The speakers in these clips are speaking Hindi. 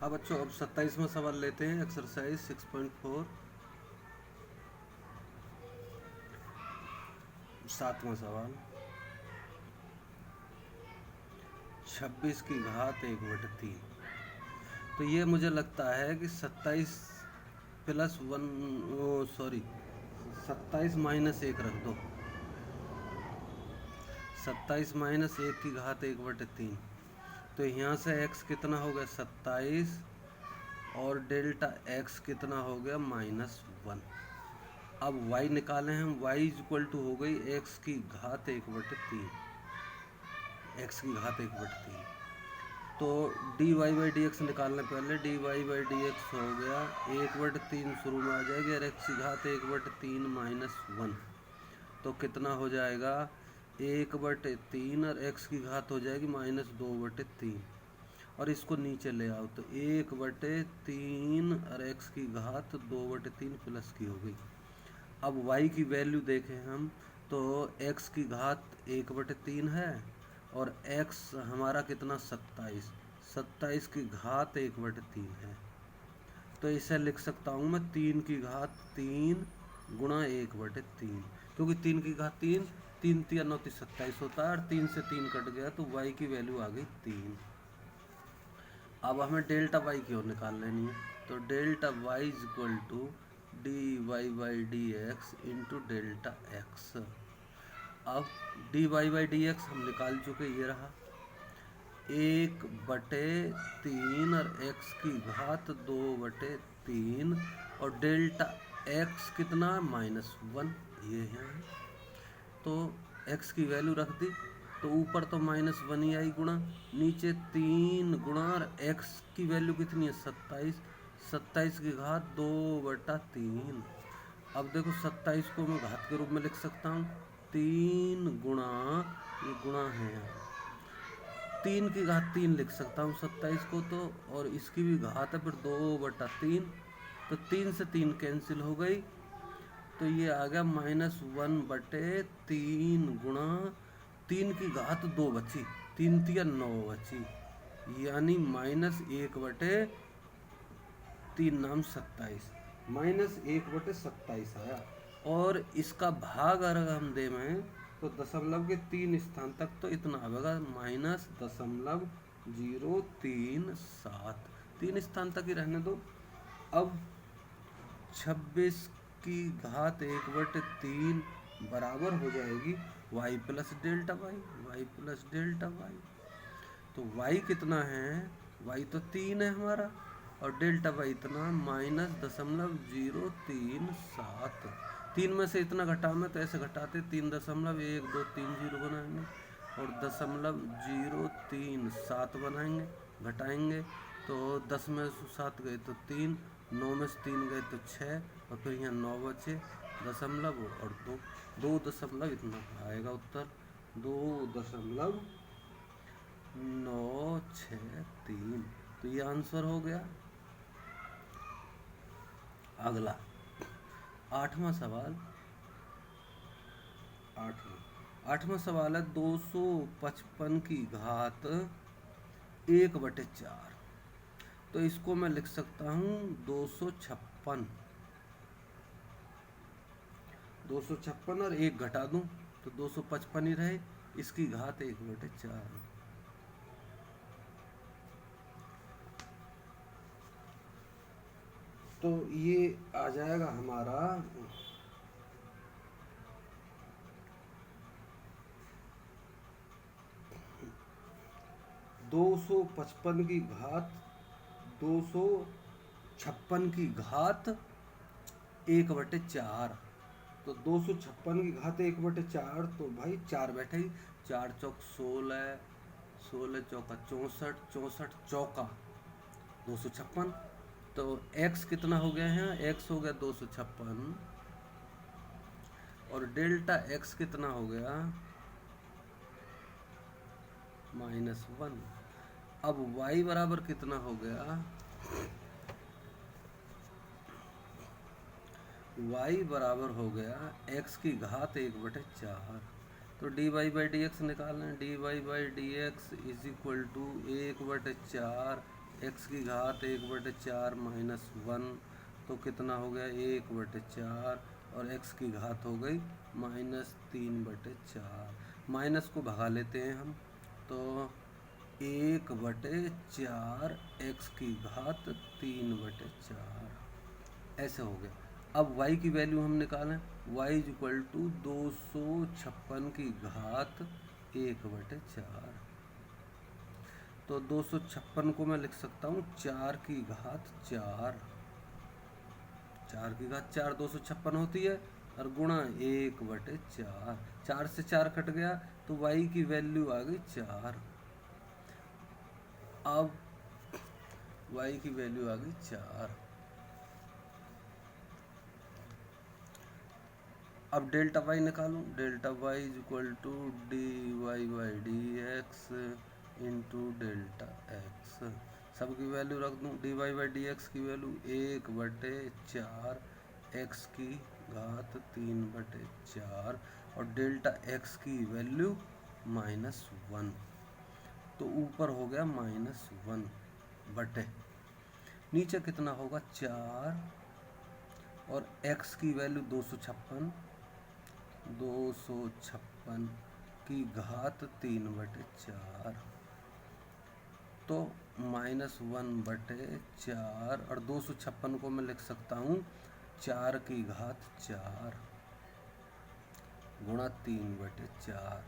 हाँ बच्चों, अब 27वां सवाल लेते हैं। एक्सरसाइज 6.4, 7वां सवाल। 26 की घात 1/3। तो ये मुझे लगता है कि 27 प्लस 1, सॉरी 27 माइनस 1 रख दो। 27 माइनस 1 की घात 1/3। तो यहाँ से x कितना हो गया 27, और डेल्टा x कितना हो गया -1। अब y निकालें हम। y इज इक्वल टू हो गई x की घात 1/3। x की घात 1/3। तो dy बाई डी एक्स निकालने पहले dy बाई डी एक्स हो गया 1/3 शुरू में आ जाएगी, और x की घात 1/3 -1। तो कितना हो जाएगा 1/3, और x की घात हो जाएगी -2/3। और इसको नीचे ले आओ तो 1/3 और x की घात 2/3 प्लस की हो गई। अब y की वैल्यू देखें हम तो x की घात 1/3 है, और x हमारा कितना 27, 27 की घात 1/3 है। तो इसे लिख सकता हूँ मैं 3 की घात 3 गुणा 1/3, क्योंकि 3 की घात 3, 3 3 9 27 होता है, और 3 से 3 कट गया तो y की वैल्यू आ गई 3। अब हमें डेल्टा वाई की ओर निकाल लेनी है। तो delta y is equal to d y by d x into delta x. अब d y by d x हम निकाल चुके, ये रहा 1/3 और x की घात 2/3, और डेल्टा x कितना -1 ये है। तो x की वैल्यू रख दी, तो ऊपर तो -1 ही आई गुणा, नीचे 3 गुणा, और x की वैल्यू कितनी है 27, 27 की घात 2/3। अब देखो 27 को मैं घात के रूप में लिख सकता हूँ, 3 गुणा, ये गुणा है, 3 की घात 3 लिख सकता हूँ 27 को तो, और इसकी भी घात है फिर 2/3। तो 3 से 3 कैंसिल हो गई, तो ये आ गया -1/3 गुणा 3 की घात 2 बची, 3 3 9 बची, यानी -1/3 नाम 27, -1/27 आया। और इसका भाग अगर हम दे में तो दशमलव के 3 स्थान तक तो इतना आएगा -0.037, 3 स्थान तक ही रहने दो। अब 26 की घात 1/3 बराबर हो जाएगी y plus delta y, y plus delta y. तो y कितना है, y तो 3 है हमारा, और डेल्टा वाई इतना -0.037। 3 में से इतना घटाना तो ऐसे घटाते 3.1230 बनाएंगे, और 0.037 बनाएंगे, घटाएंगे तो 10 में से 7 गए तो 3, 9 में से 3 गए तो 6, और फिर यहाँ 9 बचे दशमलव और 2 दशमलव इतना आएगा उत्तर 2.963। तो ये आंसर हो गया। अगला 8वां सवाल। 8वां सवाल है 255 की घात 1/4। तो इसको मैं लिख सकता हूँ 256, 256 और 1 घटा दूं तो 255 ही रहे, इसकी घात 1/4। तो ये आ जाएगा हमारा 255 की घात 256 की घात 1/4। तो 256 की घात 1/4, तो भाई 4 बैठे ही, 4 चौक 16, 16 चौका 64, 64 चौका 256। तो x कितना हो गया है, x हो गया 256, और डेल्टा x कितना हो गया -1। अब y बराबर कितना हो गया, y बराबर हो गया x की घात 1/4। तो dy बाई डी एक्स निकालें, dy by d x is equal to 1/4 x की घात 1/4 माइनस 1, तो कितना हो गया 1/4, और एक्स की घात हो गई -3/4। माइनस को भगा लेते हैं हम, तो 1/4 एक्स की घात 3/4 ऐसे हो गया। अब y की वैल्यू हम निकालें, y इक्वल टू 256 की घात 1/4। तो 256 को मैं लिख सकता हूँ 4 की घात 4, 4 की घात 4 256 होती है, और गुणा 1/4, 4 से 4 कट गया, तो y की वैल्यू आ गई 4। अब y की वैल्यू आ गई 4। अब डेल्टा y निकालूं, delta y is equal to dy/dx into delta x। सबकी वैल्यू रख दूं, dy/dx की वैल्यू 1/4 x की घात 3/4, और डेल्टा x की वैल्यू -1, तो ऊपर हो गया -1 बटे, नीचे कितना होगा 4, और x की वैल्यू 256 की घात 3/4, तो -1/4, और 256 को मैं लिख सकता हूँ 4 की घात 4 गुणा 3/4,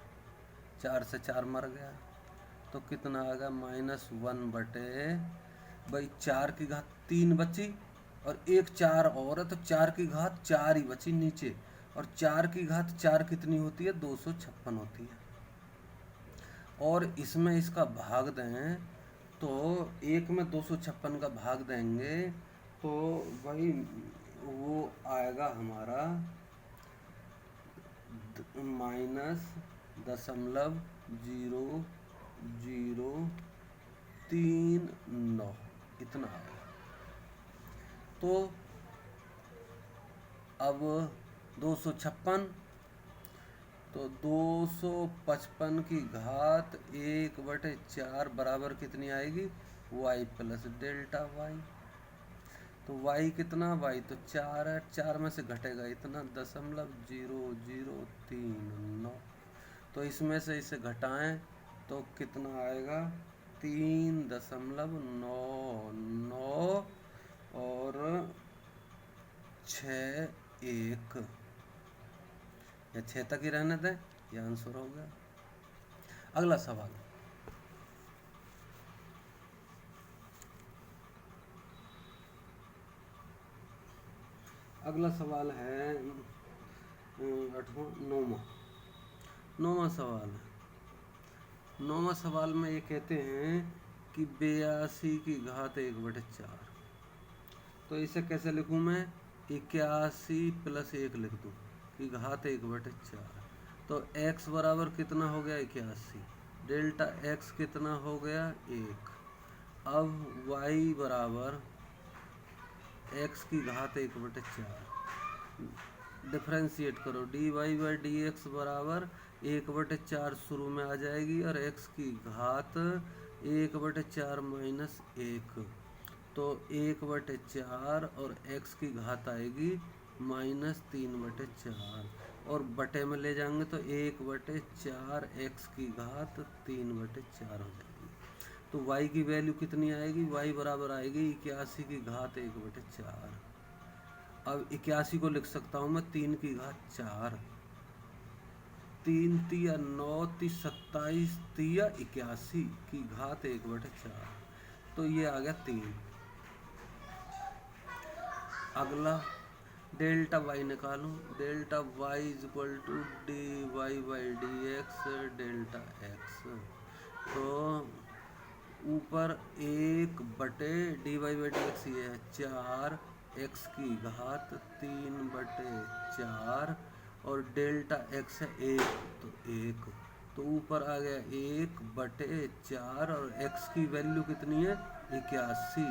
4 से 4 मर गया, तो कितना आ गया -1 भाई 4 की घात 3 बची, और एक 4 और है, तो 4 की घात 4 ही बची नीचे, और 4 की घात 4 कितनी होती है 256 होती है, और इसमें इसका भाग दें, तो एक में 256 का भाग देंगे, तो भाई वो आएगा हमारा -0.0039 इतना आएगा। तो अब 256, तो 255 की घात 1/4 बराबर कितनी आएगी y प्लस डेल्टा y। तो y कितना, y तो 4 है, 4 में से घटेगा इतना 0.0039, तो इसमें से इसे घटाएं तो कितना आएगा 3.99 और 61, या 6 तक ही रहने दें, यह आंसर हो गया। अगला सवाल, अगला सवाल है 9वां सवाल है। 9वां सवाल में ये कहते हैं कि 82 की घात 1/4, तो इसे कैसे लिखूं मैं, 81 + 1 लिख दूं की घात 1/4, तो x बराबर कितना हो गया 81, डेल्टा x कितना हो गया 1। अब y बराबर x की घात 1/4, डिफ्रेंशिएट करो, dy/dx बराबर 1/4 शुरू में आ जाएगी, और x की घात 1/4 माइनस 1, तो 1/4, और x की घात आएगी -3/4, और बटे में ले जाएंगे तो 1/4 x की घात 3/4 हो जाएगी। तो y की वैल्यू कितनी आएगी, y बराबर आएगी 81 की घात 1/4। अब 81 को लिख सकता हूँ मैं 3 की घात 4, 3 तिया 9 ती 27 तिया 81 की घात 1/4, तो ये आ गया 3। अगला डेल्टा y निकालूं, delta y is equal to dy/dx delta x, तो ऊपर 1/dy/dx ये है 4 x की घात 3/4, और डेल्टा x है 1, तो 1, तो ऊपर आ गया 1/4, और x की वैल्यू कितनी है 81,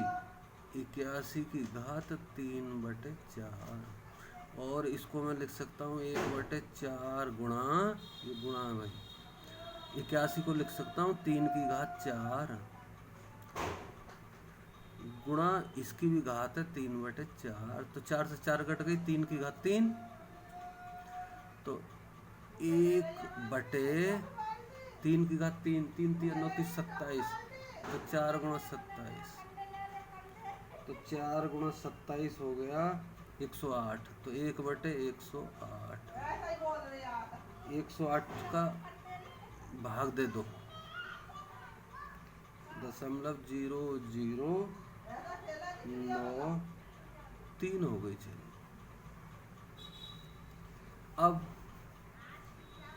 81 की घात 3/4, और इसको मैं लिख सकता हूँ 1/4 गुणा, ये गुणा में 81 को लिख सकता हूँ 3 की घात 4, गुणा इसकी भी घात है 3/4, तो 4 से 4 कट गई, 3 की घात 3, तो 1/3 की घात 3, 3 3 9 27, तो 4 गुणा 27, तो 4 गुणा 27 हो गया 108, तो 1/108, 108 का भाग दे दो, 0.0093 हो गई। चलिए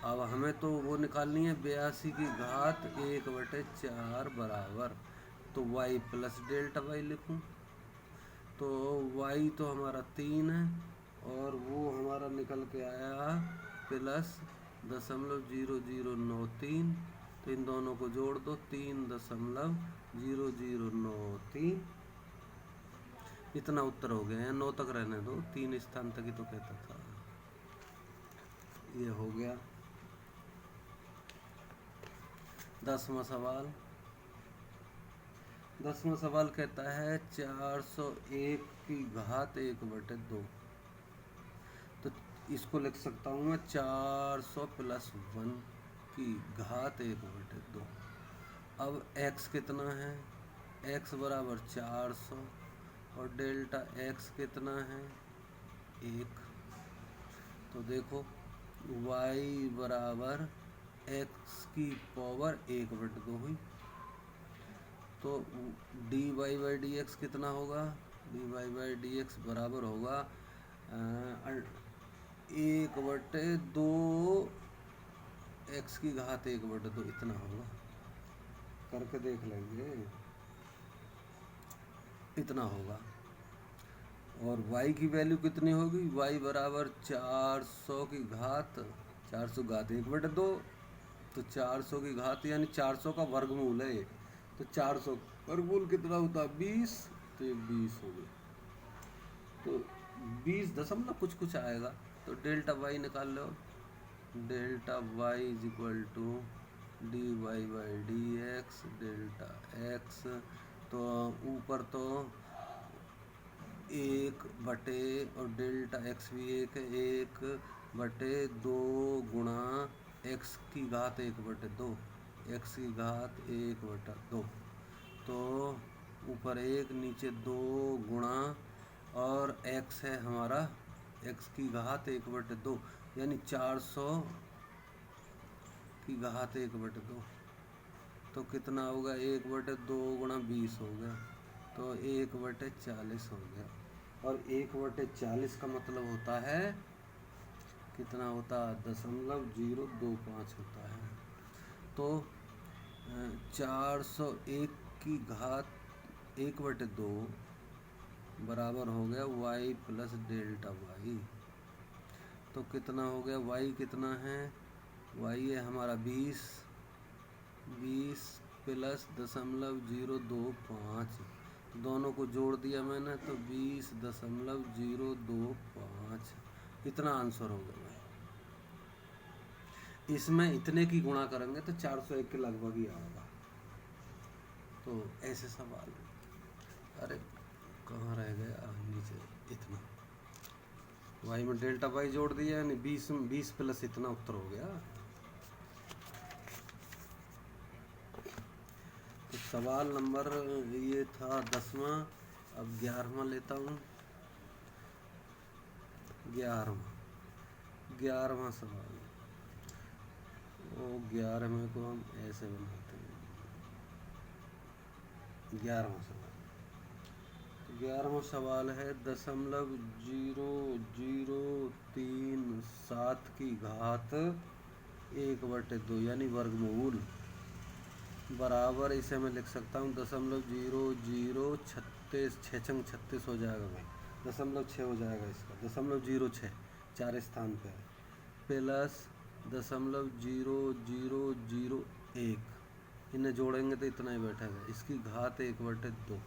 अब हमें तो वो निकालनी है 82 की घात 1/4 बराबर, तो y प्लस डेल्टा y लिखूं, तो y तो हमारा 3 है और वो हमारा निकल के आया प्लस 0.0093, तो इन दोनों को जोड़ दो, 3.0093, इतना उत्तर हो गया है। 9 तक रहने दो, 3 स्थान तक ही तो कहता था। ये हो गया 10वां सवाल। 10वां सवाल कहता है 401 की घात 1/2, तो इसको लिख सकता हूँ मैं 400 + 1 की घात 1/2। अब x कितना है, x बराबर 400 और डेल्टा x कितना है 1, तो देखो y बराबर x की पावर 1/2 हुई, तो dy/dx कितना होगा, dy/dx बराबर होगा 1/2 x की घात 1/2, इतना होगा, करके देख लेंगे, इतना होगा। और y की वैल्यू कितनी होगी, y बराबर 400 की घात 400 घात 1/2, तो 400 की घात यानी 400 का वर्गमूल है, तो 400 वर्गमूल कितना होता है 20, तो ये 20 हो गया, तो 20 दशमलव कुछ आएगा, तो डेल्टा y निकाल लो, delta y is equal to dy/dx delta x, तो ऊपर तो 1 और डेल्टा x भी 1/2 गुणा x की घात 1/2, x की घात 1/2, तो ऊपर 1 नीचे 2 गुणा, और x है हमारा x की घात 1/2, यानी 400 की घात 1/2, तो कितना होगा 1/2 गुणा 20 हो गया, तो 1/40 हो गया, और 1/40 का मतलब होता है कितना होता है 0.025 होता है, तो 401 की घात 1/2 बराबर हो गया y प्लस डेल्टा y, तो कितना हो गया y कितना है, y है हमारा 20 प्लस 0.025, दोनों को जोड़ दिया मैंने, तो 20.025, इतना आंसर हो गया। इसमें इतने की गुणा करेंगे तो 401 के लगभग ही आएगा, तो ऐसे सवाल, अरे कहाँ रह गया नीचे, इतना y में डेल्टा y जोड़ दिया, यानी 20 प्लस इतना उत्तर हो गया। तो सवाल नंबर ये था 10वां, अब 11वां लेता हूँ। 11वां सवाल, वो 11वें को हम ऐसे बनाते हैं। 11वां सवाल है 0.0037 की घात 1/2 यानी वर्गमूल बराबर, इसे मैं लिख सकता हूँ 0.0036, 6×36 हो जाएगा भाई, 0.6 हो जाएगा इसका, 0.06 4 स्थान पे है, प्लस 0.0001, इन्हें जोड़ेंगे तो इतना ही बैठेगा, इसकी घात 1/2,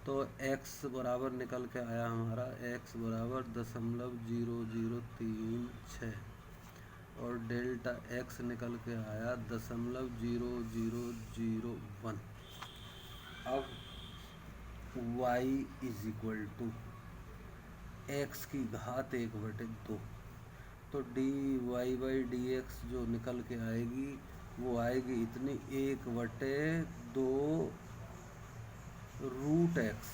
तो x बराबर निकल के आया हमारा, x बराबर 0.0036 और डेल्टा x निकल के आया 0.0001। अब y is equal to x की घात 1/2। तो d y by d x जो निकल के आएगी वो आएगी इतनी 1/2 रूट एक्स।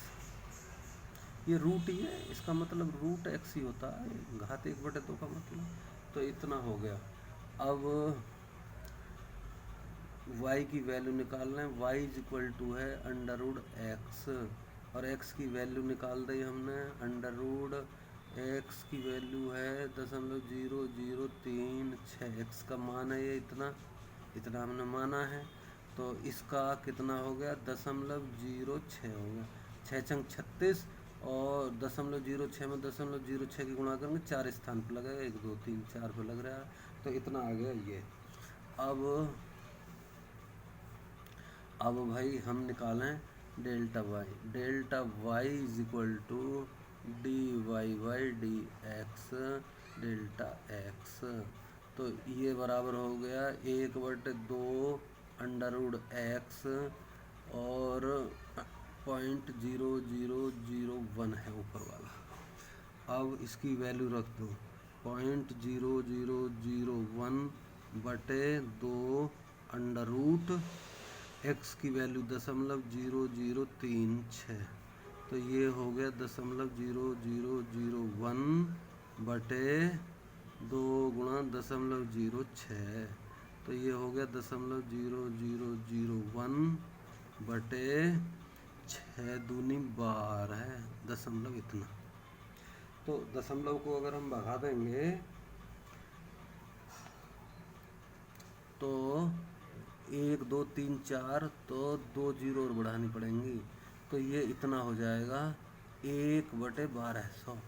ये रूट ही है, इसका मतलब रूट एक्स ही होता है, घात 1/2 का मतलब। तो इतना हो गया। अब y की वैल्यू निकालना है, y इज इक्वल टू है अंडर रूट एक्स, और x की वैल्यू निकाल दी हमने। अंडर रूट एक्स की वैल्यू है 0.0036, x का मान है ये इतना हमने माना है। तो इसका कितना हो गया 0.06 हो गया। 6 छंग 36 और 0.06 में 0.06 की गुणा करेंगे 4 स्थान पर लगेगा, 1 2 3 4 पे लग रहा है, तो इतना आ गया ये। अब भाई हम निकालें delta y is equal to d y by d x delta x. तो ये बराबर हो गया 1/2 अंडर रूट एक्स और 0.0001 है ऊपर वाला। अब इसकी वैल्यू रख दो 0.0001/2 अंडर रूट एक्स की वैल्यू 0.0036। तो ये हो गया 0.0001/2 गुणा 0.06। तो ये हो गया 0.0001/6 दूनी 12 है, दशमलव इतना। तो दशमलव को अगर हम भगा देंगे तो 1 2 3 4, तो 2 जीरो और बढ़ानी पड़ेंगी, तो ये इतना हो जाएगा 1/1200।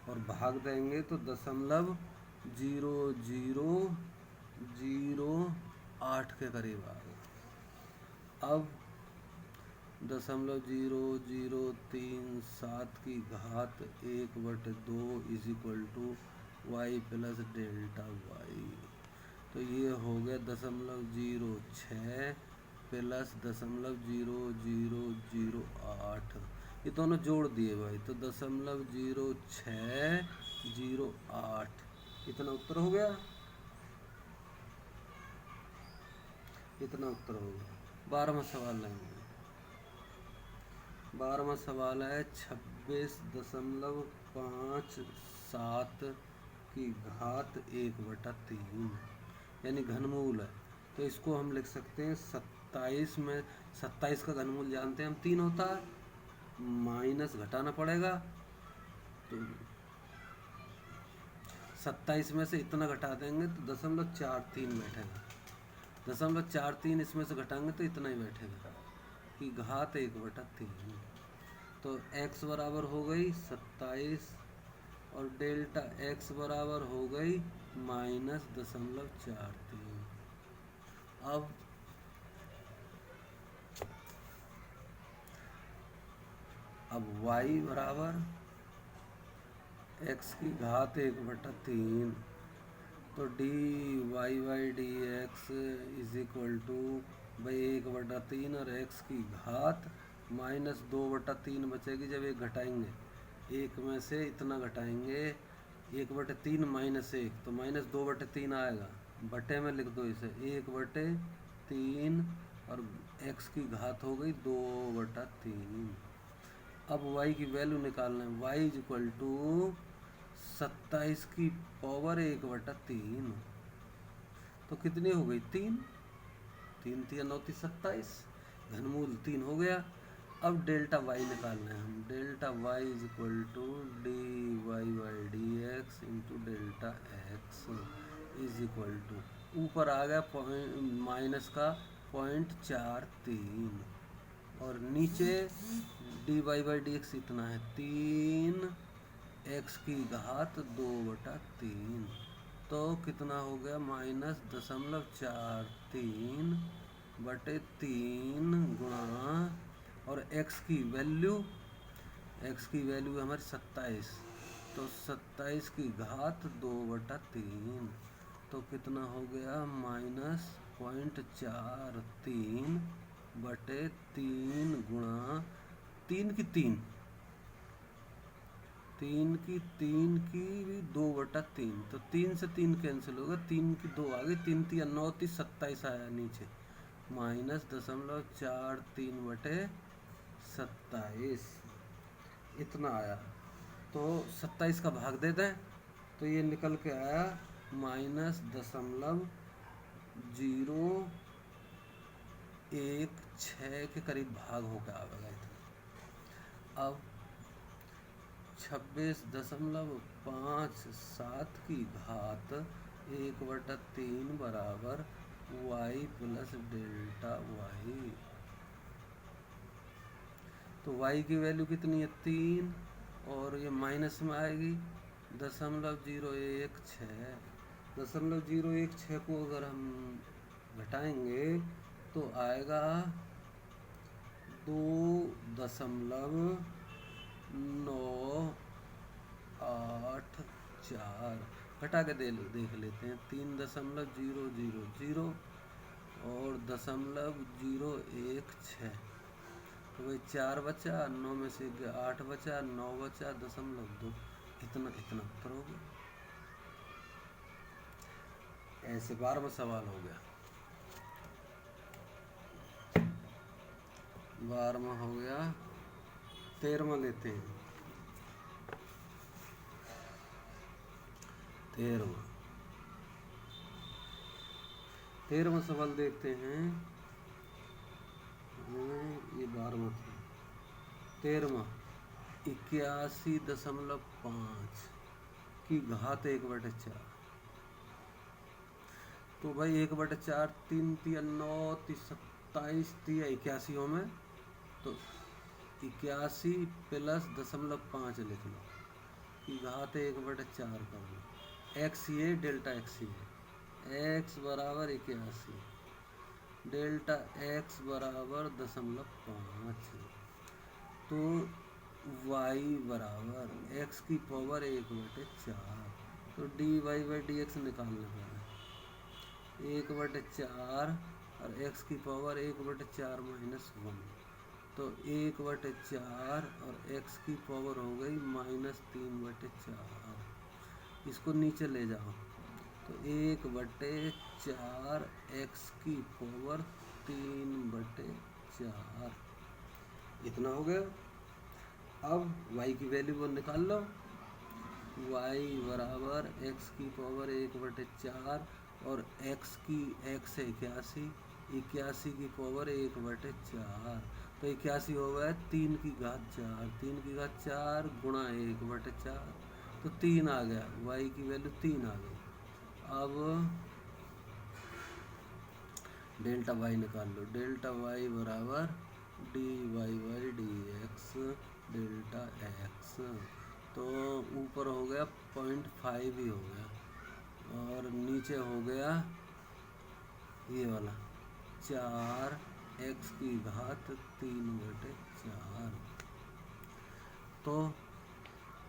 और भाग देंगे तो 0.0008 के करीब आ गया। अब 0.0037 की घात 1/2 is equal to y plus delta y. तो ये हो गया 0.06 प्लस 0.0008, ये दोनों जोड़ दिए भाई, तो 0.0608 इतना उत्तर हो गया। इतना उत्तर हो गया। 12वां सवाल लेंगे। 12वां सवाल है 26.57 की घात 1/3, यानी घनमूल है। तो इसको हम लिख सकते हैं 27 में, 27 का घनमूल जानते हैं हम 3 होता है, माइनस घटाना पड़ेगा, तो 27 में से इतना घटा देंगे तो 0.43 बैठेगा। 0.43 इसमें से घटाएंगे तो इतना ही बैठेगा कि घात 1/3। तो x बराबर हो गई 27 और डेल्टा x बराबर हो गई -0.43। अब y बराबर x की घात 1/3, तो d y by d x is equal to 1/3 और x की घात -2/3 बचेगी। जब एक घटाएंगे, एक में से इतना घटाएंगे 1/3 -1, तो -2/3 आएगा, बटे में लिख दो इसे 1/3 और x की घात हो गई 2/3। अब y की वैल्यू निकालना है, y इज इक्वल टू 27 की पावर 1/3, तो कितनी हो गई 3 3 3 9 27, घनमूल 3 हो गया। अब डेल्टा y निकालना है हम, delta y is equal to d y by d x into delta x is equal to, ऊपर आ गया माइनस का 0.43 और नीचे d y by d x इतना है 3 एक्स की घात 2/3, तो कितना हो गया -0.43/3 गुणा, और x की वैल्यू हमारी 27, तो 27 की घात 2/3, तो कितना हो गया -0.43 बटे 3 गुणा 3 की 2/3, तो 3 से 3 कैंसिल होगा, 3 की 2 आ गई, 3 3 9 3 27 आया नीचे, -0.43/27 इतना आया। तो 27 का भाग दे दें तो ये निकल के आया -0.016 के करीब भाग होकर आएगा इतना। अब 26.57 की घात 1/3 बराबर y प्लस डेल्टा y। तो y की वैल्यू कितनी है 3, और ये माइनस में आएगी 0.016। 0.016 को अगर हम घटाएंगे तो आएगा 2.984। घटा के देख लेते हैं, 3.000 और 0.016, तो वही 4 बचा, 9 में से 8 बचा, 9 बचा, 0.2, इतना उत्तर हो गया। ऐसे 12वां सवाल हो गया। 12वां हो गया। 13वां लेते हैं। 13वां सवाल देखते हैं। ये 12वां था। 13वां 81.5 की घात 1/4। तो भाई 1/4, 3 3 9 27 81 में, तो 81 प्लस 0.5 लिख लो कि घात 1/4 कर लो। एक्स ये डेल्टा एक्स ये, एक्स बराबर 81, डेल्टा एक्स बराबर 0.5, तो y बराबर x की पावर 1/4, तो dy/dx निकालना पड़ेगा। 1/4 और x की पावर 1/4 -1, तो 1/4 और x की पावर हो गई -3/4। इसको नीचे ले जाओ तो 1/4 x की पावर 3/4 इतना हो गया। अब y की वैल्यू को निकाल लो। y बराबर x की पावर 1/4 और x है 81, 81 की पावर 1/4, तो 81 हो गया 3 की घात 4, 3 की घात 4 गुणा 1/4, तो 3 आ गया, y की वैल्यू 3 आ गई। अब डेल्टा y निकाल लो। डेल्टा y बराबर dy/dx डेल्टा x, तो ऊपर हो गया 0.5 ही हो गया, और नीचे हो गया ये वाला 4x की घात 3/4। तो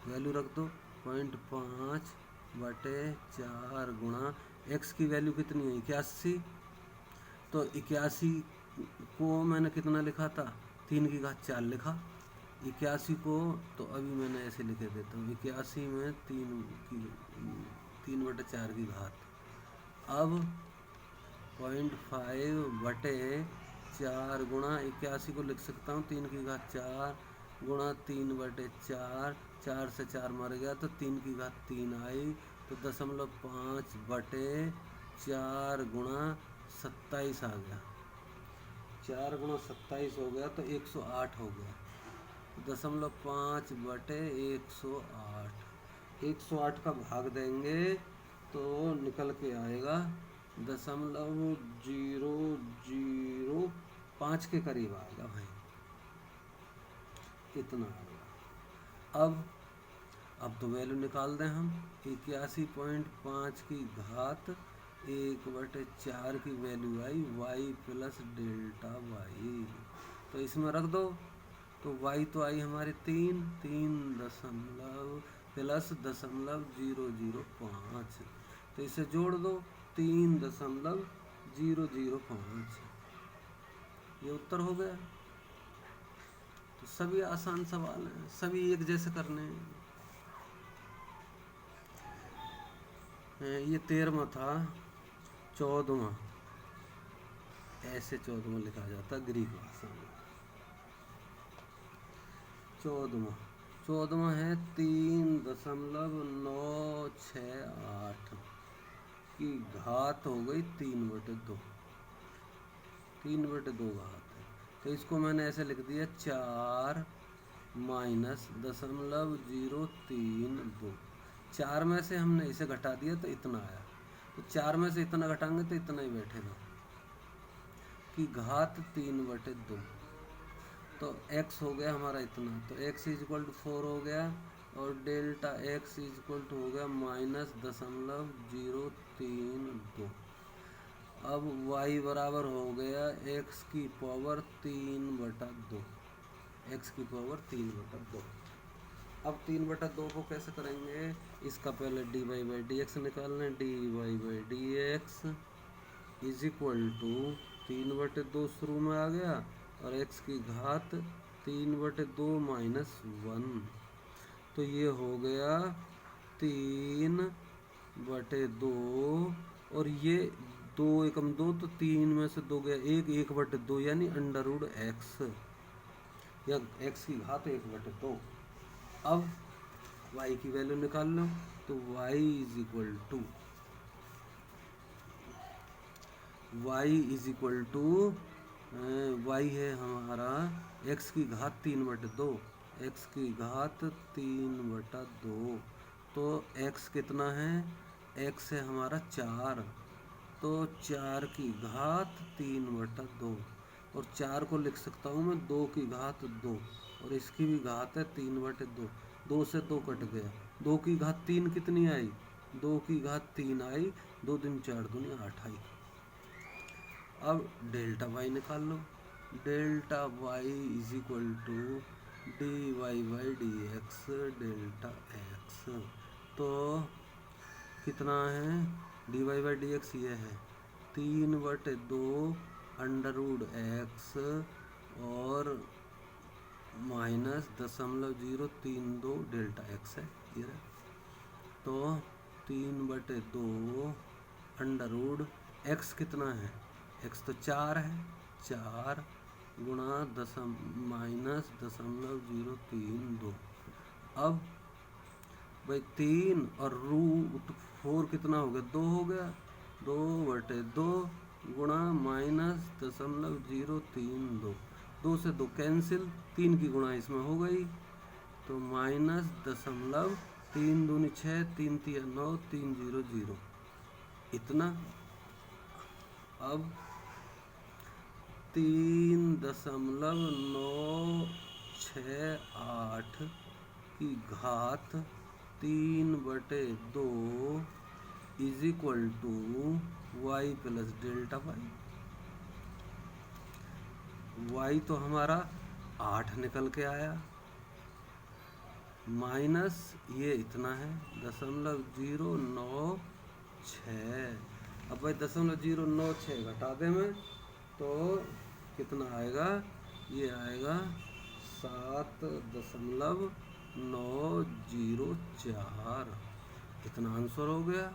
वैल्यू रख दो 0.5/4 गुणा x की वैल्यू कितनी है 81, तो 81 को मैंने कितना लिखा था 3 की घात 4 लिखा। 81 को तो अभी मैंने ऐसे लिखे देता हूँ, 81 में 3/4 की घात। अब 0.5/4 गुणा 81 को लिख सकता हूँ 3 की घात 4 गुणा 3/4, 4 से 4 मर गया तो 3 की घात 3 आई, तो 5/4 गुणा 27 आ गया। 4 गुणा 27 हो गया तो 108 हो गया, 5/108। 108 का भाग देंगे तो निकल के आएगा 0.005 के करीब आएगा भाई, इतना आएगा। अब तो वैल्यू निकाल दें हम। 81.5 की घात 1/4 की वैल्यू आई y प्लस डेल्टा y, तो इसमें रख दो, तो y तो आई हमारे 3 प्लस 0.005, तो इसे जोड़ दो 3.005, ये उत्तर हो गया। तो सभी आसान सवाल हैं, सभी एक जैसे करने हैं। ये 13वां था। 14वां, ऐसे 14वां लिखा जाता ग्रीक भाषा में। 14वां है 3.968 की घात हो गई 3/2। 3/2 घात है, तो इसको मैंने ऐसे लिख दिया 4 माइनस 0.032। 4 में से हमने इसे घटा दिया तो इतना आया, तो 4 में से इतना घटाएंगे तो इतना ही बैठेगा कि घात 3/2। तो x हो गया हमारा इतना, तो x इक्वल टू 4 हो गया, और डेल्टा x इक्वल टू हो गया -0.032। अब y बराबर हो गया x की पावर 3/2। x की पावर 3/2। अब 3/2 को कैसे करेंगे, इसका पहले dy/dx निकालना। dy/dx इज इक्वल टू 3/2 शुरू में आ गया, और x की घात 3/2 -1, तो ये हो गया 3/2, और ये 2 एकम 2, तो 3 में से 2 गया 1, 1/2 यानी √x, या x की घात 1/2। अब y की वैल्यू निकाल लो, तो y is equal to y है हमारा x की घात 3/2, x की घात 3/2, तो x कितना है, x है हमारा 4, तो 4 की घात 3/2, और 4 को लिख सकता हूँ मैं 2 की घात 2, और इसकी भी घात है 3/2। 2 से 2 कट गया, 2 की घात 3 कितनी आई, 2 की घात 3 आई, 2 दूनी 4 दूनी 8 आई। अब डेल्टा y निकाल लो। Delta y is equal to dy/dx delta x, तो कितना है, dy/dx ये है 3/2 √x और -0.032 डेल्टा x है ये, तो 3/2 √x कितना है, x तो 4 है, 4 गुणा -0.032। अब भाई 3 और √4 कितना हो गया, 2 हो गया, 2/2 गुणा -0.032, 2 से 2 कैंसिल, 3 की गुणा इसमें हो गई, तो -0.3 दूनी 6, 3 तिया 9, 300 इतना। अब 3.968 की घात 3/2 is equal to y plus delta y तो हमारा 8 निकल के आया, माइनस ये इतना है 0.096। अब भाई 0.096 घटा दें मैं, तो कितना आएगा, ये आएगा 7.904। इतना आंसर हो गया।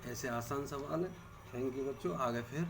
ऐसे आसान सवाल है। थैंक यू बच्चों, आगे फिर